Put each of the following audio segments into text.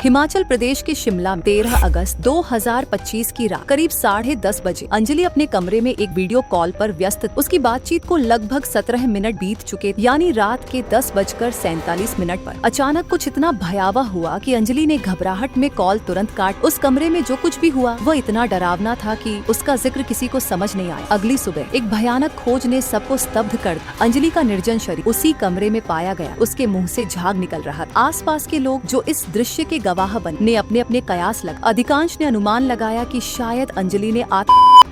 हिमाचल प्रदेश के शिमला में 13 अगस्त 2025 की रात करीब 10:30 बजे अंजलि अपने कमरे में एक वीडियो कॉल पर व्यस्त। उसकी बातचीत को लगभग 17 मिनट बीत चुके, यानी रात के 10:47 पर अचानक कुछ इतना भयावह हुआ कि अंजलि ने घबराहट में कॉल तुरंत काट। उस कमरे में जो कुछ भी हुआ वह इतना डरावना था कि उसका जिक्र किसी को समझ नहीं आया। अगली सुबह एक भयानक खोज ने सबको स्तब्ध कर दिया। अंजलि का निर्जन शरीर उसी कमरे में पाया गया। उसके मुंह से झाग निकल रहा था। आसपास के लोग जो इस दृश्य के गवाह बने ने अपने कयास लगा। अधिकांश ने अनुमान लगाया कि शायद अंजलि ने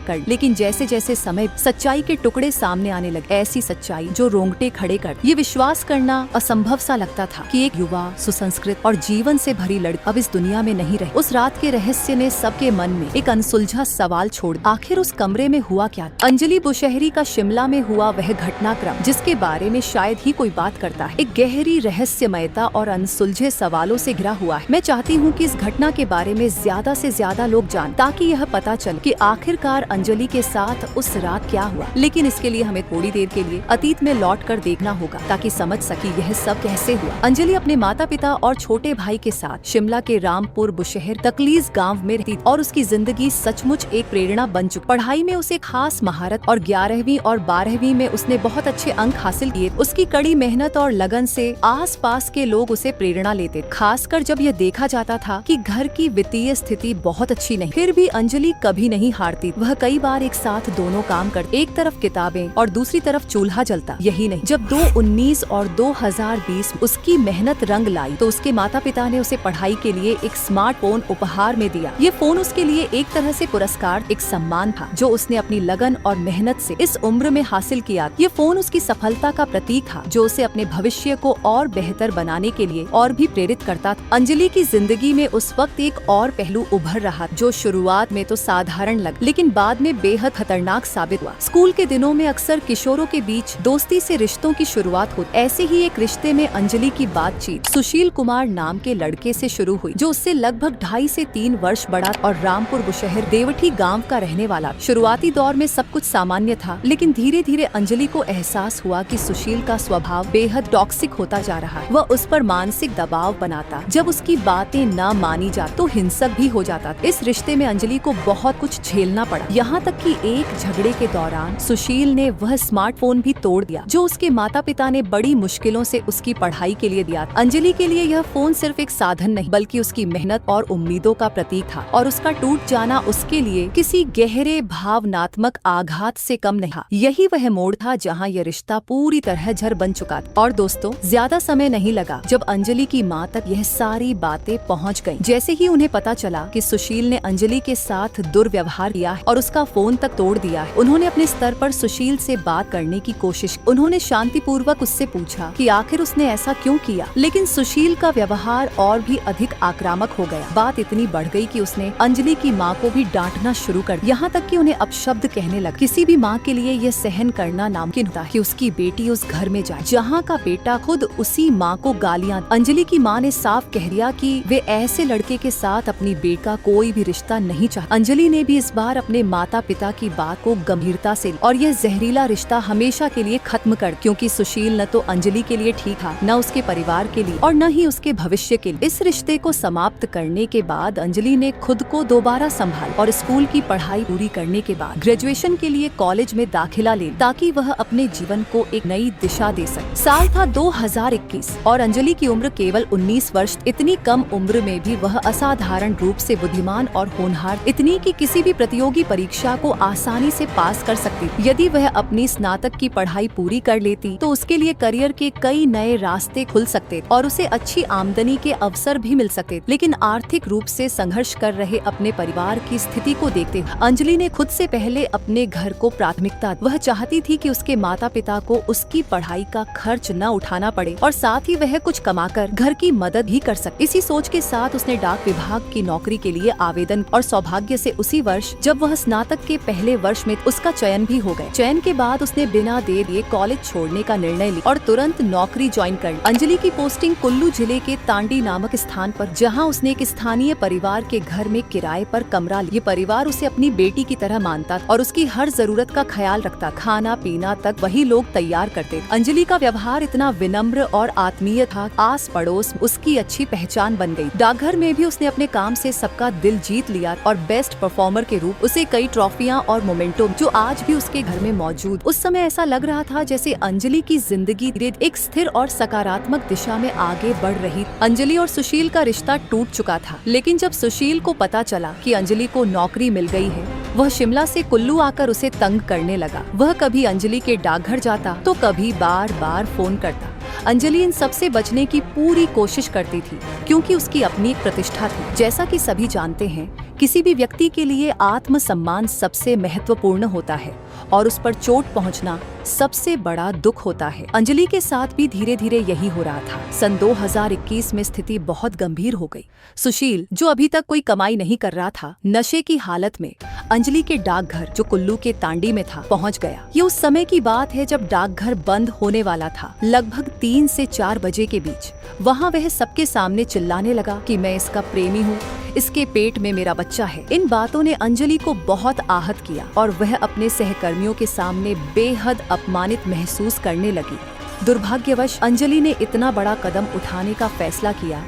कर, लेकिन जैसे जैसे समय सच्चाई के टुकड़े सामने आने लगे, ऐसी सच्चाई जो रोंगटे खड़े कर ये विश्वास करना असंभव सा लगता था कि एक युवा, सुसंस्कृत और जीवन से भरी लड़की अब इस दुनिया में नहीं रही। उस रात के रहस्य ने सबके मन में एक अनसुलझा सवाल छोड़, आखिर उस कमरे में हुआ क्या? अंजलि बुशहरी का शिमला में हुआ वह घटनाक्रम जिसके बारे में शायद ही कोई बात करता है, एक गहरी रहस्यमयता और अनसुलझे सवालों से घिरा हुआ है। मैं चाहती हूँ कि इस घटना के बारे में ज्यादा से ज्यादा लोग जान, ताकि यह पता चले कि आखिरकार अंजलि के साथ उस रात क्या हुआ। लेकिन इसके लिए हमें थोड़ी देर के लिए अतीत में लौटकर देखना होगा ताकि समझ सके यह सब कैसे हुआ। अंजलि अपने माता पिता और छोटे भाई के साथ शिमला के रामपुर बुशहर तकलीस गांव में रहती और उसकी जिंदगी सचमुच एक प्रेरणा बन चुकी। पढ़ाई में उसे खास महारत और 11वीं और 12वीं में उसने बहुत अच्छे अंक हासिल किए। उसकी कड़ी मेहनत और लगन से आस पास के लोग उसे प्रेरणा लेते, खासकर जब यह देखा जाता था कि घर की वित्तीय स्थिति बहुत अच्छी नहीं। फिर भी अंजलि कभी नहीं हारती। वह कई बार एक साथ दोनों काम करते, एक तरफ किताबें और दूसरी तरफ चूल्हा जलता। यही नहीं, जब 2019 और 2020 उसकी मेहनत रंग लाई तो उसके माता पिता ने उसे पढ़ाई के लिए एक स्मार्टफोन उपहार में दिया। ये फोन उसके लिए एक तरह से पुरस्कार, एक सम्मान था जो उसने अपनी लगन और मेहनत से इस उम्र में हासिल किया। ये फोन उसकी सफलता का प्रतीक था जो उसे अपने भविष्य को और बेहतर बनाने के लिए और भी प्रेरित करता था। अंजलि की जिंदगी में उस वक्त एक और पहलू उभर रहा जो शुरुआत में तो साधारण लगा, लेकिन बाद में बेहद खतरनाक साबित हुआ। स्कूल के दिनों में अक्सर किशोरों के बीच दोस्ती से रिश्तों की शुरुआत होती। ऐसे ही एक रिश्ते में अंजलि की बातचीत सुशील कुमार नाम के लड़के से शुरू हुई जो उससे लगभग 2.5 से 3 वर्ष बड़ा और रामपुर बुशहर देवठी गांव का रहने वाला। शुरुआती दौर में सब कुछ सामान्य था, लेकिन धीरे धीरे अंजलि को एहसास हुआ कि सुशील का स्वभाव बेहद टॉक्सिक होता जा रहा है। वह उस पर मानसिक दबाव बनाता, जब उसकी बातें न मानी जा तो हिंसक भी हो जाता। इस रिश्ते में अंजलि को बहुत कुछ झेलना पड़ा, यहाँ तक कि एक झगड़े के दौरान सुशील ने वह स्मार्टफोन भी तोड़ दिया जो उसके माता पिता ने बड़ी मुश्किलों से उसकी पढ़ाई के लिए दिया। अंजलि के लिए यह फोन सिर्फ एक साधन नहीं बल्कि उसकी मेहनत और उम्मीदों का प्रतीक था, और उसका टूट जाना उसके लिए किसी गहरे भावनात्मक आघात से कम नहीं था। यही वह मोड़ था जहाँ यह रिश्ता पूरी तरह जड़ बन चुका था। और दोस्तों, ज्यादा समय नहीं लगा जब अंजलि की माँ तक यह सारी बातें पहुँच गयी। जैसे ही उन्हें पता चला कि सुशील ने अंजलि के साथ दुर्व्यवहार किया है और उसका फोन तक तोड़ दिया है, उन्होंने अपने स्तर पर सुशील से बात करने की कोशिश। उन्होंने शांतिपूर्वक उससे पूछा कि आखिर उसने ऐसा क्यों किया, लेकिन सुशील का व्यवहार और भी अधिक आक्रामक हो गया। बात इतनी बढ़ गई कि उसने अंजलि की माँ को भी डांटना शुरू कर दिया, यहाँ तक कि उन्हें अपशब्द कहने लगा। किसी भी माँ के लिए यह सहन करना नामुमकिन होता कि उसकी बेटी उस घर में जाए जहाँ का बेटा खुद उसी माँ को गालियाँ। अंजलि की माँ ने साफ कह दिया कि वे ऐसे लड़के के साथ अपनी बेटी का कोई भी रिश्ता नहीं चाहती। अंजलि ने भी इस बार अपने माता पिता की बात को गंभीरता से और यह जहरीला रिश्ता हमेशा के लिए खत्म कर, क्योंकि सुशील न तो अंजलि के लिए ठीक था, न उसके परिवार के लिए और न ही उसके भविष्य के लिए। इस रिश्ते को समाप्त करने के बाद अंजलि ने खुद को दोबारा संभाल और स्कूल की पढ़ाई पूरी करने के बाद ग्रेजुएशन के लिए कॉलेज में दाखिला ले, ताकि वह अपने जीवन को एक नई दिशा दे सके। साल था 2021 और अंजलि की उम्र केवल 19 वर्ष। इतनी कम उम्र में भी वह असाधारण रूप से बुद्धिमान और होनहार, इतनी कि किसी भी प्रतियोगी परीक्षा को आसानी से पास कर सकती। यदि वह अपनी स्नातक की पढ़ाई पूरी कर लेती तो उसके लिए करियर के कई नए रास्ते खुल सकते और उसे अच्छी आमदनी के अवसर भी मिल सकते। लेकिन आर्थिक रूप से संघर्ष कर रहे अपने परिवार की स्थिति को देखते अंजलि ने खुद से पहले अपने घर को प्राथमिकता। वह चाहती थी कि उसके माता पिता को उसकी पढ़ाई का खर्च न उठाना पड़े और साथ ही वह कुछ कमाकर घर की मदद भी कर सके। इसी सोच के साथ उसने डाक विभाग की नौकरी के लिए आवेदन और सौभाग्य से उसी वर्ष जब वह स्नातक के पहले वर्ष में उसका चयन भी हो गया। चयन के बाद उसने बिना देर ये कॉलेज छोड़ने का निर्णय लिया और तुरंत नौकरी ज्वाइन कर ली। अंजलि की पोस्टिंग कुल्लू जिले के तांडी नामक स्थान पर, जहां उसने एक स्थानीय परिवार के घर में किराए पर कमरा लिया। ये परिवार उसे अपनी बेटी की तरह मानता और उसकी हर जरूरत का ख्याल रखता। खाना पीना तक वही लोग तैयार करते। अंजलि का व्यवहार इतना विनम्र और आत्मीय था, आस पड़ोस उसकी अच्छी पहचान बन गई। डाकघर में भी उसने अपने काम से सबका दिल जीत लिया और बेस्ट परफॉर्मर के रूप उसे कई ट्रॉफियां और मोमेंटो जो आज भी उसके घर में मौजूद। उस समय ऐसा लग रहा था जैसे अंजलि की जिंदगी एक स्थिर और सकारात्मक दिशा में आगे बढ़ रही। अंजलि और सुशील का रिश्ता टूट चुका था, लेकिन जब सुशील को पता चला कि अंजलि को नौकरी मिल गई है, वह शिमला से कुल्लू आकर उसे तंग करने लगा। वह कभी अंजलि के डाकघर जाता तो कभी बार बार फोन करता। अंजलि इन सब से बचने की पूरी कोशिश करती थी, क्योंकि उसकी अपनी एक प्रतिष्ठा थी। जैसा कि सभी जानते हैं, किसी भी व्यक्ति के लिए आत्मसम्मान सबसे महत्वपूर्ण होता है और उस पर चोट पहुंचना सबसे बड़ा दुख होता है। अंजलि के साथ भी धीरे धीरे यही हो रहा था। सन 2021 में स्थिति बहुत गंभीर हो गई। सुशील, जो अभी तक कोई कमाई नहीं कर रहा था, नशे की हालत में अंजलि के डाकघर, जो कुल्लू के तांडी में था, पहुंच गया। ये उस समय की बात है जब डाकघर बंद होने वाला था। लगभग 3 से 4 बजे के बीच वहाँ वह सबके सामने चिल्लाने लगा कि मैं इसका प्रेमी हूँ, इसके पेट में मेरा बच्चा है। इन बातों ने अंजलि को बहुत आहत किया और वह अपने सहकर्मियों के सामने बेहद अपमानित महसूस करने लगी। दुर्भाग्यवश अंजलि ने इतना बड़ा कदम उठाने का फैसला किया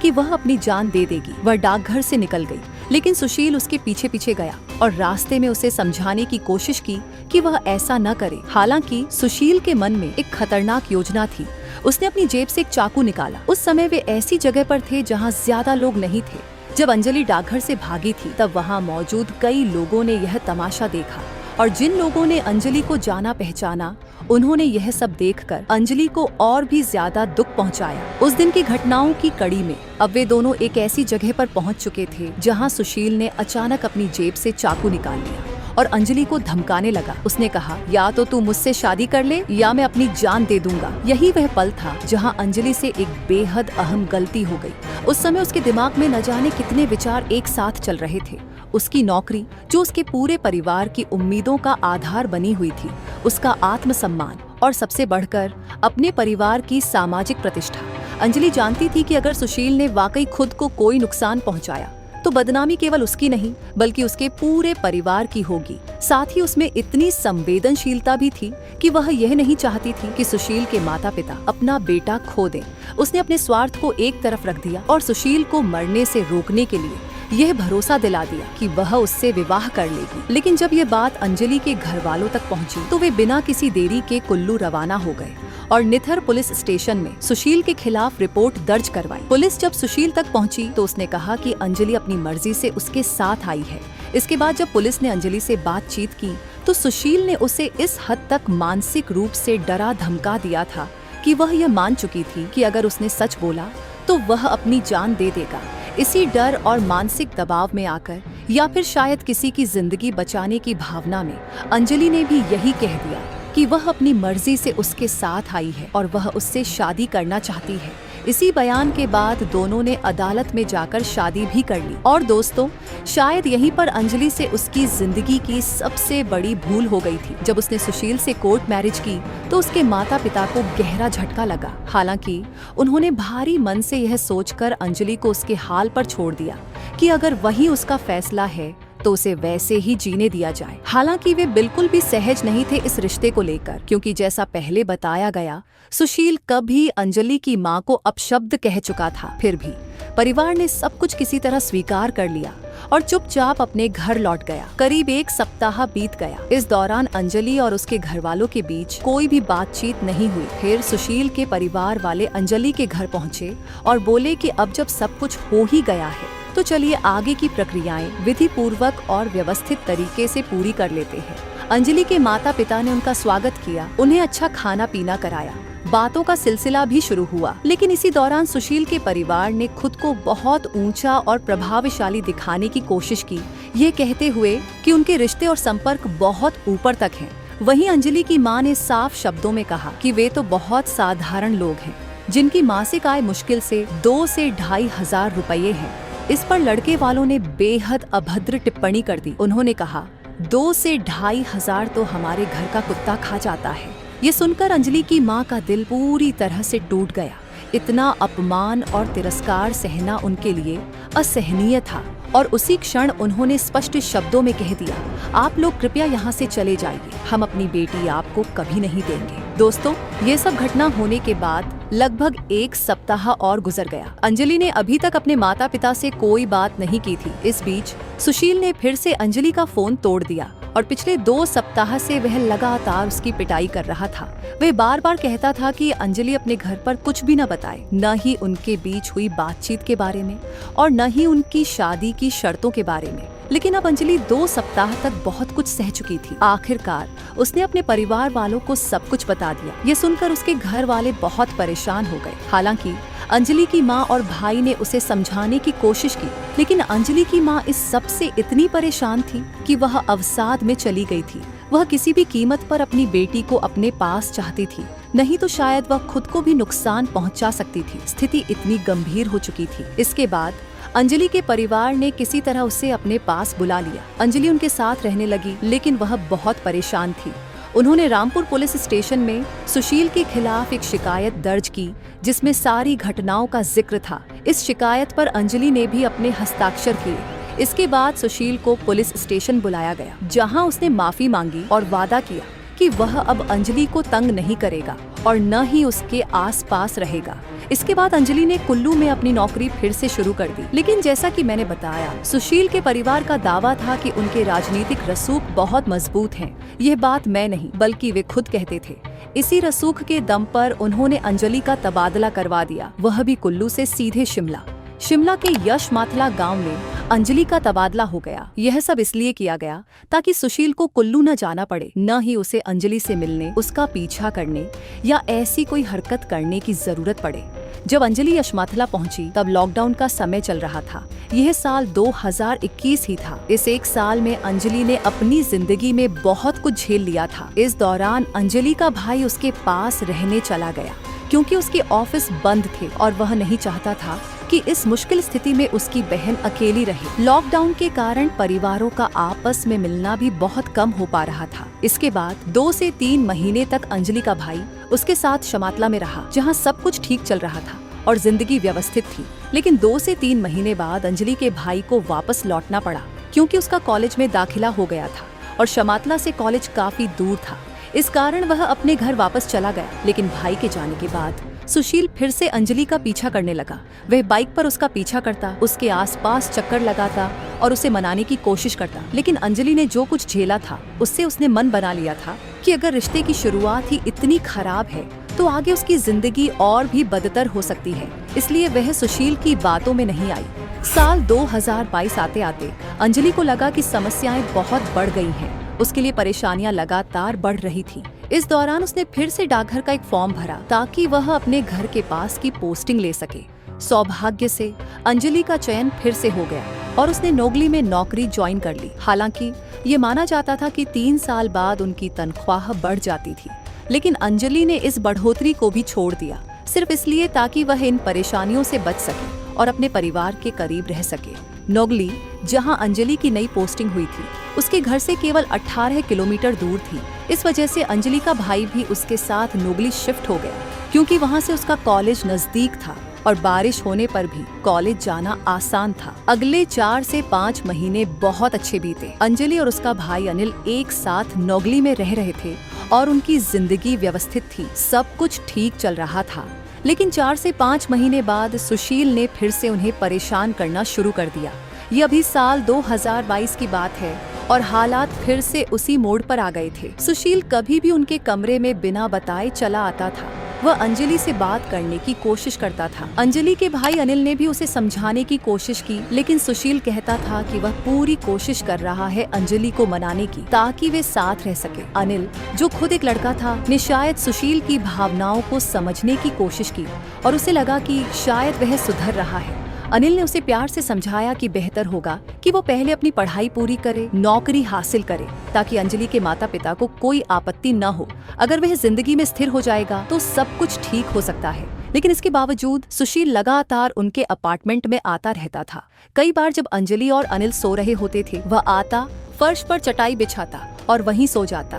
कि वह अपनी जान दे देगी। वह डाकघर से निकल गई, लेकिन सुशील उसके पीछे पीछे गया और रास्ते में उसे समझाने की कोशिश की कि वह ऐसा न करे। हालांकि सुशील के मन में एक खतरनाक योजना थी। उसने अपनी जेब से एक चाकू निकाला। उस समय वे ऐसी जगह पर थे जहां ज्यादा लोग नहीं थे। जब अंजलि डाकघर से भागी थी, तब वहां मौजूद कई लोगों ने यह तमाशा देखा और जिन लोगों ने अंजलि को जाना पहचाना, उन्होंने यह सब देखकर अंजलि को और भी ज्यादा दुख पहुंचाया। उस दिन की घटनाओं की कड़ी में अब वे दोनों एक ऐसी जगह पर पहुंच चुके थे जहां सुशील ने अचानक अपनी जेब से चाकू निकाल लिया और अंजलि को धमकाने लगा। उसने कहा, या तो तू मुझसे शादी कर ले या मैं अपनी जान दे दूंगा। यही वह पल था जहां अंजलि से एक बेहद अहम गलती हो गई। उस समय उसके दिमाग में न जाने कितने विचार एक साथ चल रहे थे। उसकी नौकरी, जो उसके पूरे परिवार की उम्मीदों का आधार बनी हुई थी, उसका आत्मसम्मान और सबसे बढ़कर अपने परिवार की सामाजिक प्रतिष्ठा। अंजलि जानती थी कि अगर सुशील ने वाकई खुद को कोई नुकसान पहुंचाया तो बदनामी केवल उसकी नहीं बल्कि उसके पूरे परिवार की होगी। साथ ही उसमें इतनी संवेदनशीलता भी थी कि वह यह नहीं चाहती थी कि सुशील के माता पिता अपना बेटा खो दें। उसने अपने स्वार्थ को एक तरफ रख दिया और सुशील को मरने से रोकने के लिए यह भरोसा दिला दिया कि वह उससे विवाह कर लेगी। लेकिन जब ये बात अंजलि के घर वालों तक पहुंची तो वे बिना किसी देरी के कुल्लू रवाना हो गए और निथर पुलिस स्टेशन में सुशील के खिलाफ रिपोर्ट दर्ज करवाई। पुलिस जब सुशील तक पहुंची तो उसने कहा कि अंजलि अपनी मर्जी से उसके साथ आई है। इसके बाद जब पुलिस ने अंजलि से बातचीत की तो सुशील ने उसे इस हद तक मानसिक रूप से डरा धमका दिया था कि वह यह मान चुकी थी कि अगर उसने सच बोला तो वह अपनी जान दे देगा। इसी डर और मानसिक दबाव में आकर या फिर शायद किसी की जिंदगी बचाने की भावना में अंजलि ने भी यही कह दिया कि वह अपनी मर्जी से उसके साथ आई है और वह उससे शादी करना चाहती है। इसी बयान के बाद दोनों ने अदालत में जाकर शादी भी कर ली। और दोस्तों, शायद यहीं पर अंजलि से उसकी जिंदगी की सबसे बड़ी भूल हो गई थी। जब उसने सुशील से कोर्ट मैरिज की तो उसके माता पिता को गहरा झटका लगा। हालांकि उन्होंने भारी मन से यह सोचकर अंजलि को उसके हाल पर छोड़ दिया कि अगर वही उसका फैसला है तो उसे वैसे ही जीने दिया जाए। हालांकि वे बिल्कुल भी सहज नहीं थे इस रिश्ते को लेकर, क्योंकि जैसा पहले बताया गया, सुशील कभी अंजलि की मां को अपशब्द कह चुका था। फिर भी परिवार ने सब कुछ किसी तरह स्वीकार कर लिया और चुपचाप अपने घर लौट गया। करीब 1 सप्ताह बीत गया। इस दौरान अंजलि और उसके घर वालों के बीच कोई भी बातचीत नहीं हुई। फिर सुशील के परिवार वाले अंजलि के घर पहुंचे और बोले कि अब जब सब कुछ हो ही गया है तो चलिए आगे की प्रक्रियाएं विधि पूर्वक और व्यवस्थित तरीके से पूरी कर लेते हैं। अंजलि के माता पिता ने उनका स्वागत किया, उन्हें अच्छा खाना पीना कराया, बातों का सिलसिला भी शुरू हुआ। लेकिन इसी दौरान सुशील के परिवार ने खुद को बहुत ऊंचा और प्रभावशाली दिखाने की कोशिश की, ये कहते हुए कि उनके रिश्ते और संपर्क बहुत ऊपर तक हैं। वहीं अंजलि की मां ने साफ शब्दों में कहा कि वे तो बहुत साधारण लोग हैं, जिनकी मासिक आय मुश्किल से 2 से 2,500 रुपये है। इस पर लड़के वालों ने बेहद अभद्र टिप्पणी कर दी। उन्होंने कहा 2 से 2,500 तो हमारे घर का कुत्ता खा जाता है। ये सुनकर अंजलि की माँ का दिल पूरी तरह से टूट गया। इतना अपमान और तिरस्कार सहना उनके लिए असहनीय था और उसी क्षण उन्होंने स्पष्ट शब्दों में कह दिया, आप लोग कृपया यहाँ से चले जाइए, हम अपनी बेटी आपको कभी नहीं देंगे। दोस्तों, ये सब घटना होने के बाद लगभग 1 सप्ताह और गुजर गया। अंजलि ने अभी तक अपने माता पिता से कोई बात नहीं की थी। इस बीच सुशील ने फिर से अंजलि का फोन तोड़ दिया और पिछले 2 सप्ताह से वह लगातार उसकी पिटाई कर रहा था। वह बार बार कहता था कि अंजलि अपने घर पर कुछ भी न बताए, न ही उनके बीच हुई बातचीत के बारे में और न ही उनकी शादी की शर्तों के बारे में। लेकिन अब अंजलि 2 सप्ताह तक बहुत कुछ सह चुकी थी। आखिरकार उसने अपने परिवार वालों को सब कुछ बता दिया। ये सुनकर उसके घर वाले बहुत परेशान हो गए। हालांकि अंजलि की माँ और भाई ने उसे समझाने की कोशिश की, लेकिन अंजलि की माँ इस सब से इतनी परेशान थी कि वह अवसाद में चली गई थी। वह किसी भी कीमत पर अपनी बेटी को अपने पास चाहती थी, नहीं तो शायद वह खुद को भी नुकसान पहुंचा सकती थी। स्थिति इतनी गंभीर हो चुकी थी। इसके बाद अंजलि के परिवार ने किसी तरह उसे अपने पास बुला लिया। अंजलि उनके साथ रहने लगी, लेकिन वह बहुत परेशान थी। उन्होंने रामपुर पुलिस स्टेशन में सुशील के खिलाफ एक शिकायत दर्ज की, जिसमें सारी घटनाओं का जिक्र था। इस शिकायत पर अंजलि ने भी अपने हस्ताक्षर किए। इसके बाद सुशील को पुलिस स्टेशन बुलाया गया, जहां उसने माफी मांगी और वादा किया कि वह अब अंजलि को तंग नहीं करेगा और न ही उसके आसपास रहेगा। इसके बाद अंजलि ने कुल्लू में अपनी नौकरी फिर से शुरू कर दी। लेकिन जैसा कि मैंने बताया, सुशील के परिवार का दावा था कि उनके राजनीतिक रसूख बहुत मजबूत हैं। यह बात मैं नहीं, बल्कि वे खुद कहते थे। इसी रसूख के दम पर उन्होंने अंजलि का तबादला करवा दिया, वह भी कुल्लू से सीधे शिमला। शिमला के यश माथला गांव में अंजलि का तबादला हो गया। यह सब इसलिए किया गया ताकि सुशील को कुल्लू न जाना पड़े, न ही उसे अंजलि से मिलने, उसका पीछा करने या ऐसी कोई हरकत करने की जरूरत पड़े। जब अंजलि यशमाथला पहुंची तब लॉकडाउन का समय चल रहा था। यह साल 2021 ही था। इस 1 साल में अंजलि ने अपनी जिंदगी में बहुत कुछ झेल लिया था। इस दौरान अंजलि का भाई उसके पास रहने चला गया, क्योंकि उसके ऑफिस बंद थे और वह नहीं चाहता था कि इस मुश्किल स्थिति में उसकी बहन अकेली रहे। लॉकडाउन के कारण परिवारों का आपस में मिलना भी बहुत कम हो पा रहा था। इसके बाद 2 से 3 महीने तक अंजलि का भाई उसके साथ शमातला में रहा, जहां सब कुछ ठीक चल रहा था और जिंदगी व्यवस्थित थी। लेकिन 2 से 3 महीने बाद अंजलि के भाई को वापस लौटना पड़ा, क्योंकि उसका कॉलेज में दाखिला हो गया था और शमातला से कॉलेज काफी दूर था। इस कारण वह अपने घर वापस चला गया। लेकिन भाई के जाने के बाद सुशील फिर से अंजलि का पीछा करने लगा। वह बाइक पर उसका पीछा करता, उसके आसपास चक्कर लगाता और उसे मनाने की कोशिश करता। लेकिन अंजलि ने जो कुछ झेला था, उससे उसने मन बना लिया था कि अगर रिश्ते की शुरुआत ही इतनी खराब है तो आगे उसकी जिंदगी और भी बदतर हो सकती है। इसलिए वह सुशील की बातों में नहीं आई। साल 2022 आते आते अंजलि को लगा कि समस्याएं बहुत बढ़ गई हैं। उसके लिए परेशानियां लगातार बढ़ रही थी। इस दौरान उसने फिर से डाकघर का एक फॉर्म भरा, ताकि वह अपने घर के पास की पोस्टिंग ले सके। सौभाग्य से अंजलि का चयन फिर से हो गया और उसने नोगली में नौकरी ज्वाइन कर ली। हालांकि ये माना जाता था कि 3 साल बाद उनकी तनख्वाह बढ़ जाती थी, लेकिन अंजलि ने इस बढ़ोतरी को भी छोड़ दिया, सिर्फ इसलिए ताकि वह इन परेशानियों से बच सके और अपने परिवार के करीब रह सके। नोगली, जहां अंजलि की नई पोस्टिंग हुई थी, उसके घर से केवल 18 किलोमीटर दूर थी। इस वजह से अंजलि का भाई भी उसके साथ नोगली शिफ्ट हो गया, क्योंकि वहां से उसका कॉलेज नजदीक था और बारिश होने पर भी कॉलेज जाना आसान था। अगले 4 से 5 महीने बहुत अच्छे बीते। अंजलि और उसका भाई अनिल एक साथ नोगली में रह रहे थे और उनकी जिंदगी व्यवस्थित थी। सब कुछ ठीक चल रहा था। लेकिन 4 से 5 महीने बाद सुशील ने फिर से उन्हें परेशान करना शुरू कर दिया। ये अभी साल 2022 की बात है और हालात फिर से उसी मोड़ पर आ गए थे। सुशील कभी भी उनके कमरे में बिना बताए चला आता था। वह अंजलि से बात करने की कोशिश करता था। अंजलि के भाई अनिल ने भी उसे समझाने की कोशिश की, लेकिन सुशील कहता था कि वह पूरी कोशिश कर रहा है अंजलि को मनाने की, ताकि वे साथ रह सके। अनिल, जो खुद एक लड़का था, ने शायद सुशील की भावनाओं को समझने की कोशिश की और उसे लगा कि शायद वह सुधर रहा है। अनिल ने उसे प्यार से समझाया कि बेहतर होगा कि वो पहले अपनी पढ़ाई पूरी करे, नौकरी हासिल करे, ताकि अंजलि के माता पिता को कोई आपत्ति न हो। अगर वह जिंदगी में स्थिर हो जाएगा तो सब कुछ ठीक हो सकता है। लेकिन इसके बावजूद सुशील लगातार उनके अपार्टमेंट में आता रहता था। कई बार जब अंजलि और अनिल सो रहे होते थे, वह आता, फर्श पर चटाई बिछाता और वहीं सो जाता।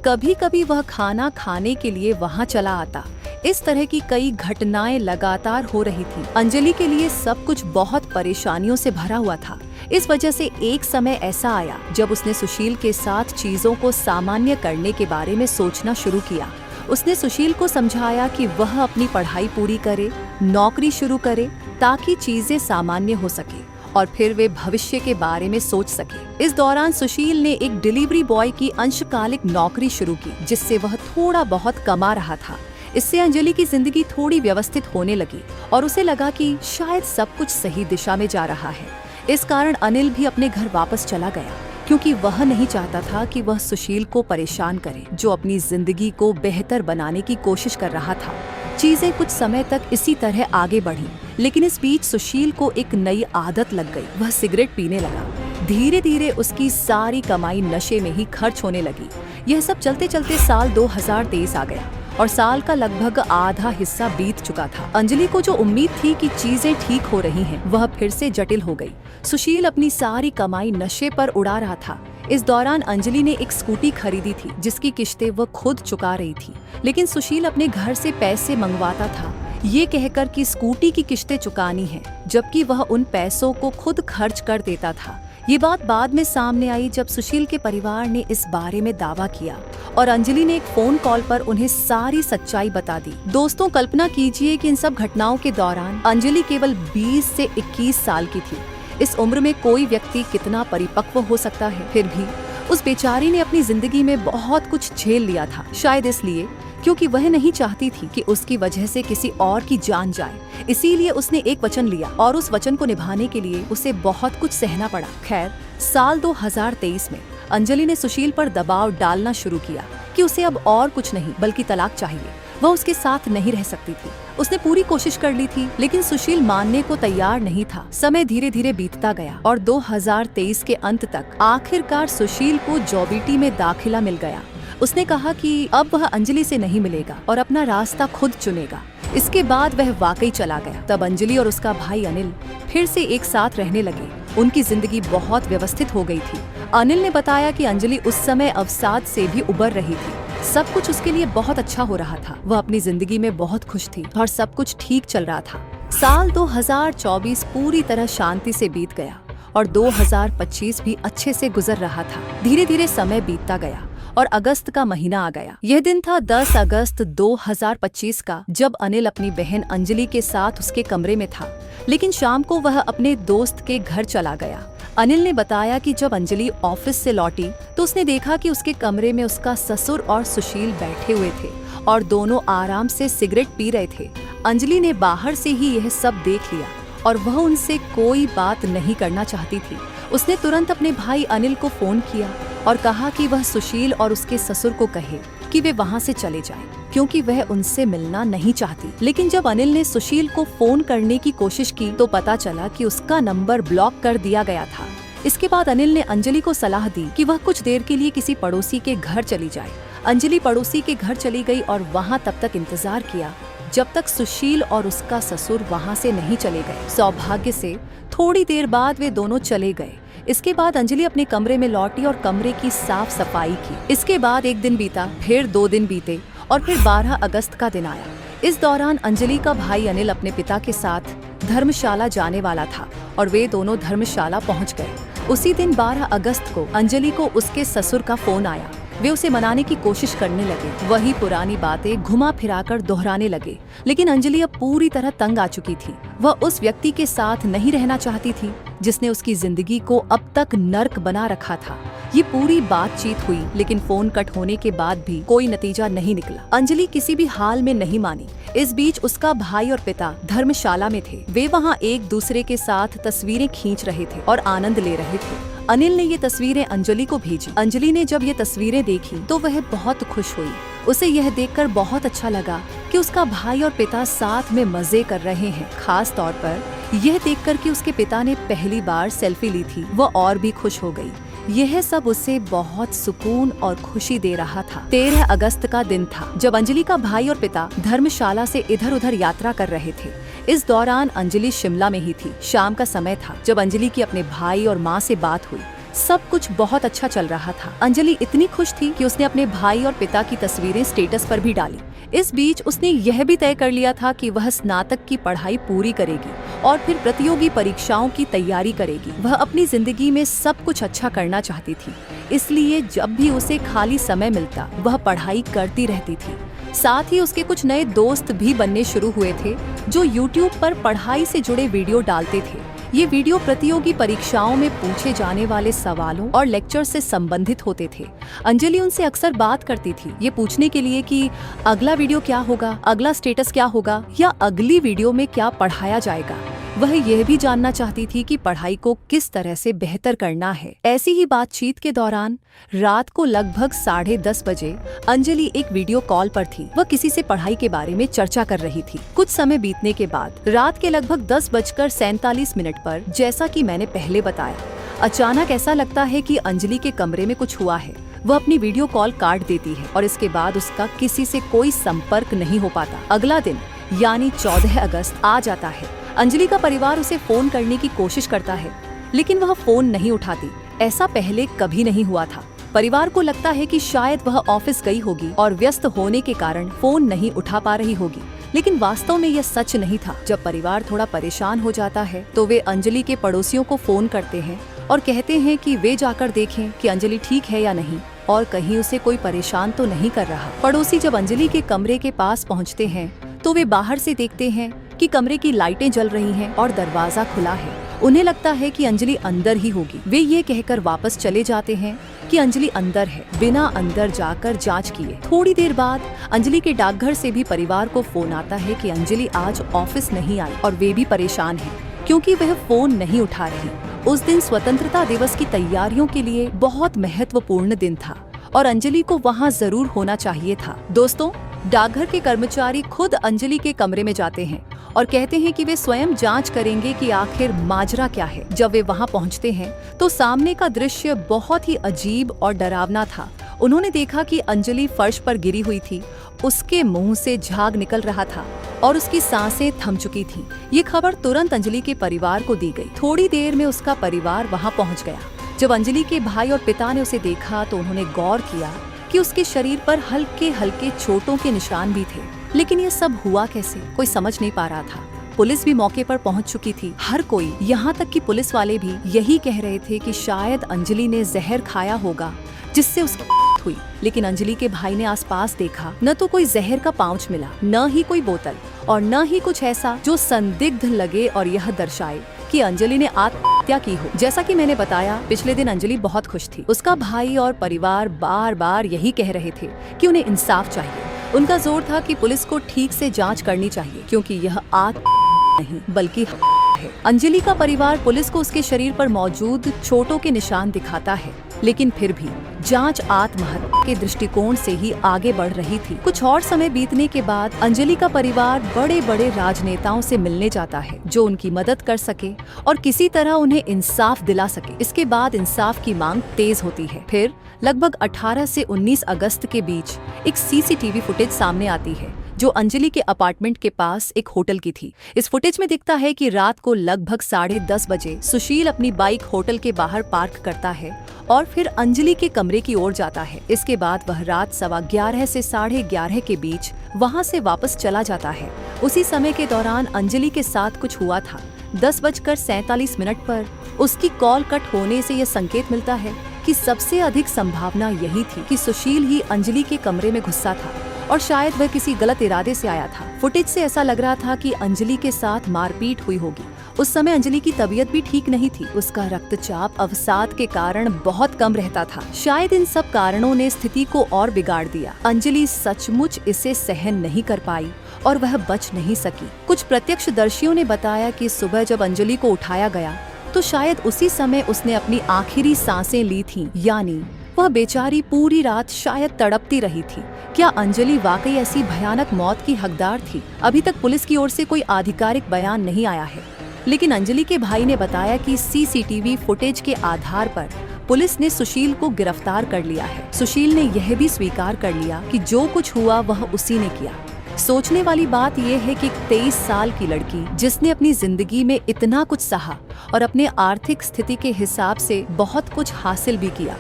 कभी कभी वह खाना खाने के लिए वहां चला आता। इस तरह की कई घटनाएं लगातार हो रही थी। अंजलि के लिए सब कुछ बहुत परेशानियों से भरा हुआ था। इस वजह से एक समय ऐसा आया जब उसने सुशील के साथ चीजों को सामान्य करने के बारे में सोचना शुरू किया। उसने सुशील को समझाया कि वह अपनी पढ़ाई पूरी करे, नौकरी शुरू करे ताकि चीजें सामान्य हो सके और फिर वे भविष्य के बारे में सोच सके। इस दौरान सुशील ने एक डिलीवरी बॉय की अंशकालिक नौकरी शुरू की, जिससे वह थोड़ा बहुत कमा रहा था। इससे अंजलि की जिंदगी थोड़ी व्यवस्थित होने लगी और उसे लगा कि शायद सब कुछ सही दिशा में जा रहा है। इस कारण अनिल भी अपने घर वापस चला गया, क्योंकि वह नहीं चाहता था कि वह सुशील को परेशान करे, जो अपनी जिंदगी को बेहतर बनाने की कोशिश कर रहा था। चीजें कुछ समय तक इसी तरह आगे बढ़ी, लेकिन इस बीच सुशील को एक नई आदत लग गई। वह सिगरेट पीने लगा। धीरे धीरे उसकी सारी कमाई नशे में ही खर्च होने लगी। यह सब चलते चलते साल 2023 आ गया और साल का लगभग आधा हिस्सा बीत चुका था। अंजलि को जो उम्मीद थी कि चीजें ठीक हो रही हैं, वह फिर से जटिल हो गई। सुशील अपनी सारी कमाई नशे पर उड़ा रहा था। इस दौरान अंजलि ने एक स्कूटी खरीदी थी, जिसकी किश्तें वह खुद चुका रही थी, लेकिन सुशील अपने घर से पैसे मंगवाता था, ये कहकर कि स्कूटी की किश्तें चुकानी है, जबकि वह उन पैसों को खुद खर्च कर देता था। ये बात बाद में सामने आई जब सुशील के परिवार ने इस बारे में दावा किया और अंजलि ने एक फोन कॉल पर उन्हें सारी सच्चाई बता दी। दोस्तों, कल्पना कीजिए कि इन सब घटनाओं के दौरान अंजलि केवल 20 से 21 साल की थी। इस उम्र में कोई व्यक्ति कितना परिपक्व हो सकता है। फिर भी उस बेचारी ने अपनी जिंदगी में बहुत कुछ झेल लिया था, शायद इसलिए क्योंकि वह नहीं चाहती थी कि उसकी वजह से किसी और की जान जाए। इसीलिए उसने एक वचन लिया और उस वचन को निभाने के लिए उसे बहुत कुछ सहना पड़ा। खैर, साल 2023 में अंजलि ने सुशील पर दबाव डालना शुरू किया कि उसे अब और कुछ नहीं बल्कि तलाक चाहिए। वह उसके साथ नहीं रह सकती थी। उसने पूरी कोशिश कर ली थी, लेकिन सुशील मानने को तैयार नहीं था। समय धीरे धीरे बीतता गया और 2023 के अंत तक आखिरकार सुशील को जॉबिटी में दाखिला मिल गया। उसने कहा कि अब वह अंजलि से नहीं मिलेगा और अपना रास्ता खुद चुनेगा। इसके बाद वह वाकई चला गया। तब अंजलि और उसका भाई अनिल फिर से एक साथ रहने लगे। उनकी जिंदगी बहुत व्यवस्थित हो गई थी। अनिल ने बताया कि अंजलि उस समय अवसाद से भी उबर रही थी। सब कुछ उसके लिए बहुत अच्छा हो रहा था। वह अपनी जिंदगी में बहुत खुश थी और सब कुछ ठीक चल रहा था। साल 2024 पूरी तरह शांति से बीत गया और 2025 भी अच्छे से गुजर रहा था। धीरे धीरे समय बीतता गया और अगस्त का महीना आ गया। यह दिन था 10 अगस्त 2025 का, जब अनिल अपनी बहन अंजलि के साथ उसके कमरे में था, लेकिन शाम को वह अपने दोस्त के घर चला गया। अनिल ने बताया कि जब अंजलि ऑफिस से लौटी तो उसने देखा कि उसके कमरे में उसका ससुर और सुशील बैठे हुए थे और दोनों आराम से सिगरेट पी रहे थे। अंजलि ने बाहर से ही यह सब देख लिया और वह उनसे कोई बात नहीं करना चाहती थी। उसने तुरंत अपने भाई अनिल को फोन किया और कहा कि वह सुशील और उसके ससुर को कहे कि वे वहां से चले जाएं, क्योंकि वह उनसे मिलना नहीं चाहती। लेकिन जब अनिल ने सुशील को फोन करने की कोशिश की तो पता चला कि उसका नंबर ब्लॉक कर दिया गया था। इसके बाद अनिल ने अंजलि को सलाह दी कि वह कुछ देर के लिए किसी पड़ोसी के घर चली जाए। अंजलि पड़ोसी के घर चली गई और वहाँ तब तक इंतजार किया जब तक सुशील और उसका ससुर वहाँ से नहीं चले गए। सौभाग्य से थोड़ी देर बाद वे दोनों चले गए। इसके बाद अंजलि अपने कमरे में लौटी और कमरे की साफ सफाई की। इसके बाद एक दिन बीता, फिर 2 दिन बीते और फिर 12 अगस्त का दिन आया। इस दौरान अंजलि का भाई अनिल अपने पिता के साथ धर्मशाला जाने वाला था और वे दोनों धर्मशाला पहुंच गए। उसी दिन 12 अगस्त को अंजलि को उसके ससुर का फोन आया। वे उसे मनाने की कोशिश करने लगे, वही पुरानी बातें घुमा फिराकर दोहराने लगे। लेकिन अंजलि अब पूरी तरह तंग आ चुकी थी। वह उस व्यक्ति के साथ नहीं रहना चाहती थी जिसने उसकी जिंदगी को अब तक नर्क बना रखा था। ये पूरी बातचीत हुई, लेकिन फोन कट होने के बाद भी कोई नतीजा नहीं निकला। अंजलि किसी भी हाल में नहीं मानी। इस बीच उसका भाई और पिता धर्मशाला में थे। वे वहाँ एक दूसरे के साथ तस्वीरें खींच रहे थे और आनंद ले रहे थे। अनिल ने ये तस्वीरें अंजलि को भेजी। अंजलि ने जब ये तस्वीरें देखी तो वह बहुत खुश हुई। उसे यह देखकर बहुत अच्छा लगा कि उसका भाई और पिता साथ में मजे कर रहे हैं। खास तौर पर यह देखकर कि उसके पिता ने पहली बार सेल्फी ली थी, वह और भी खुश हो गई। यह सब उसे बहुत सुकून और खुशी दे रहा था। 13 अगस्त का दिन था जब अंजलि का भाई और पिता धर्मशाला से इधर उधर यात्रा कर रहे थे। इस दौरान अंजलि शिमला में ही थी। शाम का समय था जब अंजलि की अपने भाई और माँ से बात हुई। सब कुछ बहुत अच्छा चल रहा था। अंजलि इतनी खुश थी कि उसने अपने भाई और पिता की तस्वीरें स्टेटस पर भी डाली। इस बीच उसने यह भी तय कर लिया था कि वह स्नातक की पढ़ाई पूरी करेगी और फिर प्रतियोगी परीक्षाओं की तैयारी करेगी। वह अपनी जिंदगी में सब कुछ अच्छा करना चाहती थी, इसलिए जब भी उसे खाली समय मिलता वह पढ़ाई करती रहती थी। साथ ही उसके कुछ नए दोस्त भी बनने शुरू हुए थे जो YouTube पर पढ़ाई से जुड़े वीडियो डालते थे। ये वीडियो प्रतियोगी परीक्षाओं में पूछे जाने वाले सवालों और लेक्चर से संबंधित होते थे। अंजलि उनसे अक्सर बात करती थी, ये पूछने के लिए कि अगला वीडियो क्या होगा, अगला स्टेटस क्या होगा या अगली वीडियो में क्या पढ़ाया जाएगा। वह यह भी जानना चाहती थी कि पढ़ाई को किस तरह से बेहतर करना है। ऐसी ही बातचीत के दौरान रात को लगभग 10:30 बजे अंजलि एक वीडियो कॉल पर थी। वह किसी से पढ़ाई के बारे में चर्चा कर रही थी। कुछ समय बीतने के बाद रात के लगभग 10:47 पर, जैसा कि मैंने पहले बताया, अचानक ऐसा लगता है कि अंजलि के कमरे में कुछ हुआ है। वह अपनी वीडियो कॉल काट देती है और इसके बाद उसका किसी से कोई संपर्क नहीं हो पाता। अगला दिन यानी 14 अगस्त आ जाता है। अंजलि का परिवार उसे फोन करने की कोशिश करता है, लेकिन वह फोन नहीं उठाती। ऐसा पहले कभी नहीं हुआ था। परिवार को लगता है कि शायद वह ऑफिस गई होगी और व्यस्त होने के कारण फोन नहीं उठा पा रही होगी, लेकिन वास्तव में यह सच नहीं था। जब परिवार थोड़ा परेशान हो जाता है तो वे अंजलि के पड़ोसियों को फोन करते हैं और कहते हैं कि वे जाकर देखें कि अंजलि ठीक है या नहीं और कहीं उसे कोई परेशान तो नहीं कर रहा। पड़ोसी जब अंजलि के कमरे के पास पहुंचते हैं तो वे बाहर से देखते हैं कि कमरे की लाइटें जल रही हैं और दरवाजा खुला है। उन्हें लगता है कि अंजलि अंदर ही होगी। वे ये कहकर वापस चले जाते हैं कि अंजलि अंदर है, बिना अंदर जाकर जांच किए। थोड़ी देर बाद अंजलि के डाकघर से भी परिवार को फोन आता है कि अंजलि आज ऑफिस नहीं आई और वे भी परेशान हैं क्योंकि वह फोन नहीं उठा रही। उस दिन स्वतंत्रता दिवस की तैयारियों के लिए बहुत महत्वपूर्ण दिन था और अंजलि को वहाँ जरूर होना चाहिए था। दोस्तों, डाकघर के कर्मचारी खुद अंजलि के कमरे में जाते हैं और कहते हैं कि वे स्वयं जांच करेंगे कि आखिर माजरा क्या है। जब वे वहां पहुंचते हैं तो सामने का दृश्य बहुत ही अजीब और डरावना था। उन्होंने देखा कि अंजलि फर्श पर गिरी हुई थी, उसके मुंह से झाग निकल रहा था और उसकी सांसें थम चुकी थीं। ये खबर तुरंत अंजलि के परिवार को दी गई। थोड़ी देर में उसका परिवार वहां पहुंच गया। जब अंजलि के भाई और पिता ने उसे देखा तो उन्होंने गौर किया कि उसके शरीर पर हल्के हल्के चोटों के निशान भी थे। लेकिन ये सब हुआ कैसे, कोई समझ नहीं पा रहा था। पुलिस भी मौके पर पहुंच चुकी थी। हर कोई, यहाँ तक कि पुलिस वाले भी यही कह रहे थे कि शायद अंजलि ने जहर खाया होगा जिससे उसकी मौत हुई। लेकिन अंजलि के भाई ने आसपास देखा, न तो कोई जहर का पाउच मिला, न ही कोई बोतल और न ही कुछ ऐसा जो संदिग्ध लगे और यह दर्शाए कि अंजलि ने आत्महत्या की हो। जैसा कि मैंने बताया, पिछले दिन अंजलि बहुत खुश थी। उसका भाई और परिवार बार बार यही कह रहे थे कि उन्हें इंसाफ चाहिए। उनका जोर था कि पुलिस को ठीक से जांच करनी चाहिए क्योंकि यह आत्महत्या नहीं बल्कि है। अंजलि का परिवार पुलिस को उसके शरीर पर मौजूद चोटों के निशान दिखाता है, लेकिन फिर भी जांच आत्महत्या के दृष्टिकोण से ही आगे बढ़ रही थी। कुछ और समय बीतने के बाद अंजलि का परिवार बड़े बड़े राजनेताओं से मिलने जाता है जो उनकी मदद कर सके और किसी तरह उन्हें इंसाफ दिला सके। इसके बाद इंसाफ की मांग तेज होती है। फिर लगभग 18 से 19 अगस्त के बीच एक सीसीटीवी फुटेज सामने आती है जो अंजलि के अपार्टमेंट के पास एक होटल की थी। इस फुटेज में दिखता है कि रात को लगभग 10:30 बजे सुशील अपनी बाइक होटल के बाहर पार्क करता है और फिर अंजलि के कमरे की ओर जाता है। इसके बाद वह रात 11:15 से 11:30 के बीच वहां से वापस चला जाता है। उसी समय के दौरान अंजलि के साथ कुछ हुआ था। 10:47 पर उसकी कॉल कट होने से यह संकेत मिलता है कि सबसे अधिक संभावना यही थी कि सुशील ही अंजलि के कमरे में घुसा था और शायद वह किसी गलत इरादे से आया था। फुटेज से ऐसा लग रहा था कि अंजलि के साथ मारपीट हुई होगी। उस समय अंजलि की तबीयत भी ठीक नहीं थी। उसका रक्तचाप अवसाद के कारण बहुत कम रहता था। शायद इन सब कारणों ने स्थिति को और बिगाड़ दिया। अंजलि सचमुच इसे सहन नहीं कर पाई और वह बच नहीं सकी। कुछ प्रत्यक्षदर्शियों ने बताया कि सुबह जब अंजलि को उठाया गया तो शायद उसी समय उसने अपनी आखिरी सांसें ली थीं, यानी वह बेचारी पूरी रात शायद तड़पती रही थी। क्या अंजलि वाकई ऐसी भयानक मौत की हकदार थी? अभी तक पुलिस की ओर से कोई आधिकारिक बयान नहीं आया है, लेकिन अंजलि के भाई ने बताया कि सीसीटीवी फुटेज के आधार पर पुलिस ने सुशील को गिरफ्तार कर लिया है। सुशील ने यह भी स्वीकार कर लिया कि जो कुछ हुआ वह उसी ने किया। सोचने वाली बात यह है कि 23 साल की लड़की जिसने अपनी जिंदगी में इतना कुछ सहा और अपने आर्थिक स्थिति के हिसाब से बहुत कुछ हासिल भी किया,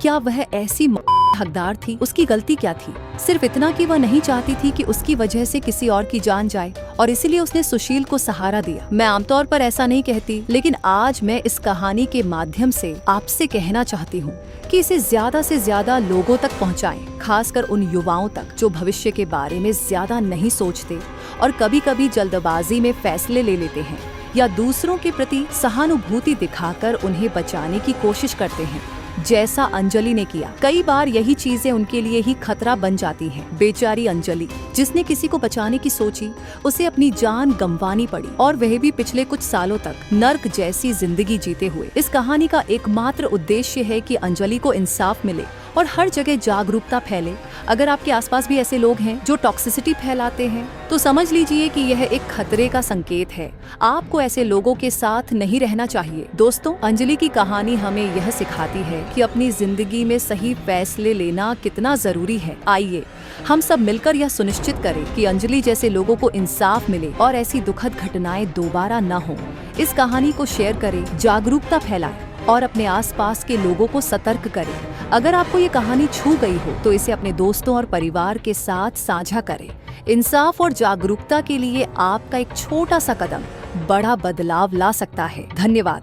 क्या वह ऐसी हकदार थी? उसकी गलती क्या थी? सिर्फ इतना कि वह नहीं चाहती थी कि उसकी वजह से किसी और की जान जाए और इसीलिए उसने सुशील को सहारा दिया। मैं आमतौर पर ऐसा नहीं कहती, लेकिन आज मैं इस कहानी के माध्यम से आपसे कहना चाहती हूँ कि इसे ज्यादा से ज्यादा लोगों तक पहुँचाएं, खासकर उन युवाओं तक जो भविष्य के बारे में ज्यादा नहीं सोचते और कभी कभी जल्दबाजी में फैसले ले लेते हैं या दूसरों के प्रति सहानुभूति दिखाकर उन्हें बचाने की कोशिश करते हैं, जैसा अंजलि ने किया। कई बार यही चीजें उनके लिए ही खतरा बन जाती हैं। बेचारी अंजलि, जिसने किसी को बचाने की सोची, उसे अपनी जान गंवानी पड़ी और वह भी पिछले कुछ सालों तक नर्क जैसी जिंदगी जीते हुए। इस कहानी का एकमात्र उद्देश्य है कि अंजलि को इंसाफ मिले और हर जगह जागरूकता फैले। अगर आपके आसपास भी ऐसे लोग हैं जो टॉक्सिसिटी फैलाते हैं, तो समझ लीजिए कि यह एक खतरे का संकेत है। आपको ऐसे लोगों के साथ नहीं रहना चाहिए। दोस्तों, अंजलि की कहानी हमें यह सिखाती है कि अपनी जिंदगी में सही फैसले लेना कितना जरूरी है। आइए हम सब मिलकर यह सुनिश्चित करें कि अंजलि जैसे लोगों को इंसाफ मिले और ऐसी दुखद घटनाएं दोबारा न हो। इस कहानी को शेयर करें, जागरूकता फैलाएं और अपने आसपास के लोगों को सतर्क करें। अगर आपको ये कहानी छू गई हो तो इसे अपने दोस्तों और परिवार के साथ साझा करें। इंसाफ और जागरूकता के लिए आपका एक छोटा सा कदम बड़ा बदलाव ला सकता है। धन्यवाद।